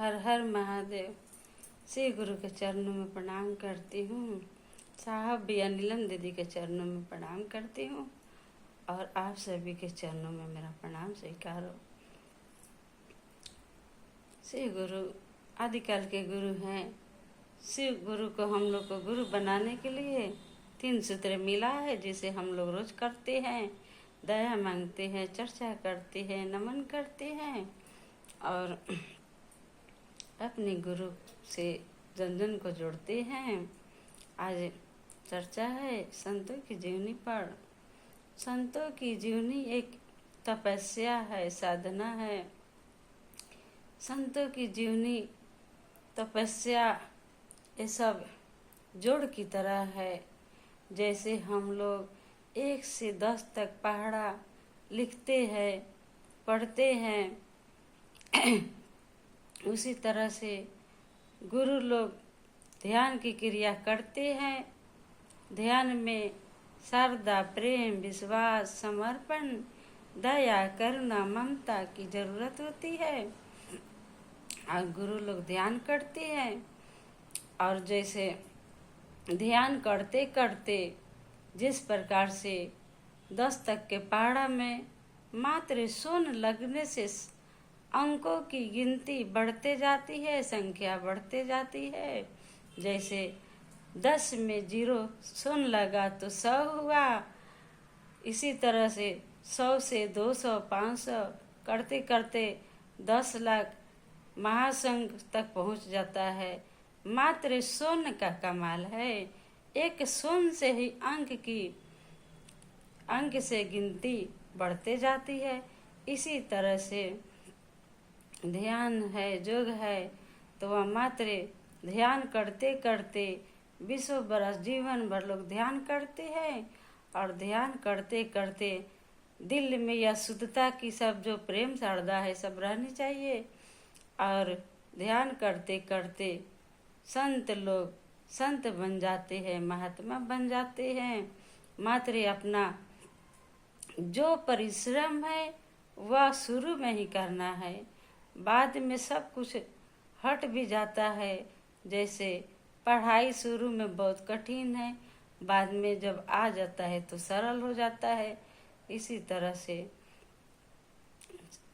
हर हर महादेव। श्री गुरु के चरणों में प्रणाम करती हूँ। साहब भी नीलम दीदी के चरणों में प्रणाम करती हूँ और आप सभी के चरणों में मेरा प्रणाम स्वीकारो। श्री गुरु आदिकाल के गुरु हैं। शिव गुरु को हम लोग को गुरु बनाने के लिए 3 सूत्र मिला है, जिसे हम लोग रोज करते हैं। दया मांगते हैं, चर्चा करते हैं, नमन करते हैं और अपने गुरु से जन जन को जोड़ते हैं। आज चर्चा है संतों की जीवनी पर। संतों की जीवनी एक तपस्या है, साधना है। संतों की जीवनी तपस्या ये सब जोड़ की तरह है। जैसे हम लोग 1 से 10 तक पहाड़ा लिखते हैं, पढ़ते हैं, उसी तरह से गुरु लोग ध्यान की क्रिया करते हैं। ध्यान में श्रद्धा, प्रेम, विश्वास, समर्पण, दया, करुणा, ममता की जरूरत होती है और गुरु लोग ध्यान करते हैं। और जैसे ध्यान करते करते जिस प्रकार से 10 तक के पहाड़ा में मात्र सुन लगने से अंकों की गिनती बढ़ते जाती है, संख्या बढ़ते जाती है। जैसे 10 में 0 सुन लगा तो 100 हुआ। इसी तरह से 100 से 200, 500 करते करते 10 लाख महासंघ तक पहुंच जाता है। मात्र शून्य का कमाल है। एक शून्य से ही अंक से गिनती बढ़ते जाती है। इसी तरह से ध्यान है, योग है, तो वह मात्र ध्यान करते करते 20 बरस जीवन भर लोग ध्यान करते हैं और ध्यान करते करते दिल में यह शुद्धता की सब जो प्रेम श्रद्धा है सब रहनी चाहिए। और ध्यान करते करते संत लोग संत बन जाते हैं, महात्मा बन जाते हैं। मात्र अपना जो परिश्रम है वह शुरू में ही करना है, बाद में सब कुछ हट भी जाता है। जैसे पढ़ाई शुरू में बहुत कठिन है, बाद में जब आ जाता है तो सरल हो जाता है। इसी तरह से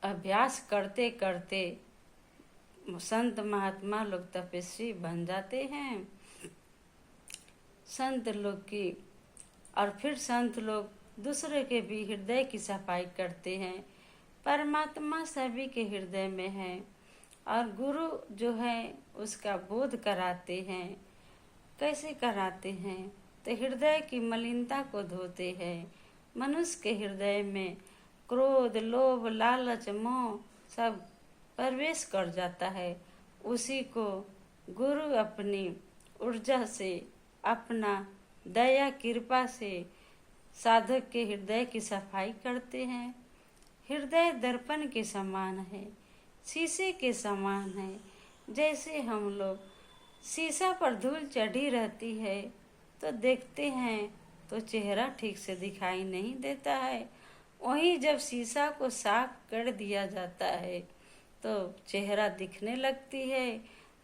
अभ्यास करते करते संत महात्मा लोग तपस्वी बन जाते हैं। संत लोग की और फिर संत लोग दूसरे के भी हृदय की सफाई करते हैं। परमात्मा सभी के हृदय में है और गुरु जो है उसका बोध कराते हैं। कैसे कराते हैं? तो हृदय की मलिनता को धोते हैं। मनुष्य के हृदय में क्रोध, लोभ, लालच, मोह सब प्रवेश कर जाता है। उसी को गुरु अपनी ऊर्जा से, अपना दया कृपा से साधक के हृदय की सफाई करते हैं। हृदय दर्पण के समान है, शीशे के समान है। जैसे हम लोग शीशा पर धूल चढ़ी रहती है तो देखते हैं तो चेहरा ठीक से दिखाई नहीं देता है। वहीं जब शीशा को साफ कर दिया जाता है तो चेहरा दिखने लगती है।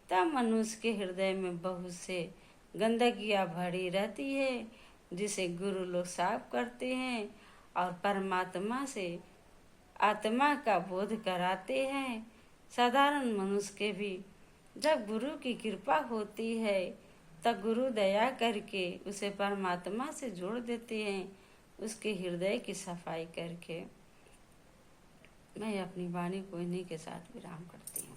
तब मनुष्य के हृदय में बहुत से गंदगियाँ भरी रहती है, जिसे गुरु लोग साफ करते हैं और परमात्मा से आत्मा का बोध कराते हैं। साधारण मनुष्य के भी जब गुरु की कृपा होती है तब गुरु दया करके उसे परमात्मा से जोड़ देते हैं, उसके हृदय की सफाई करके। मैं अपनी वाणी को इन्हीं के साथ विराम करती हूँ।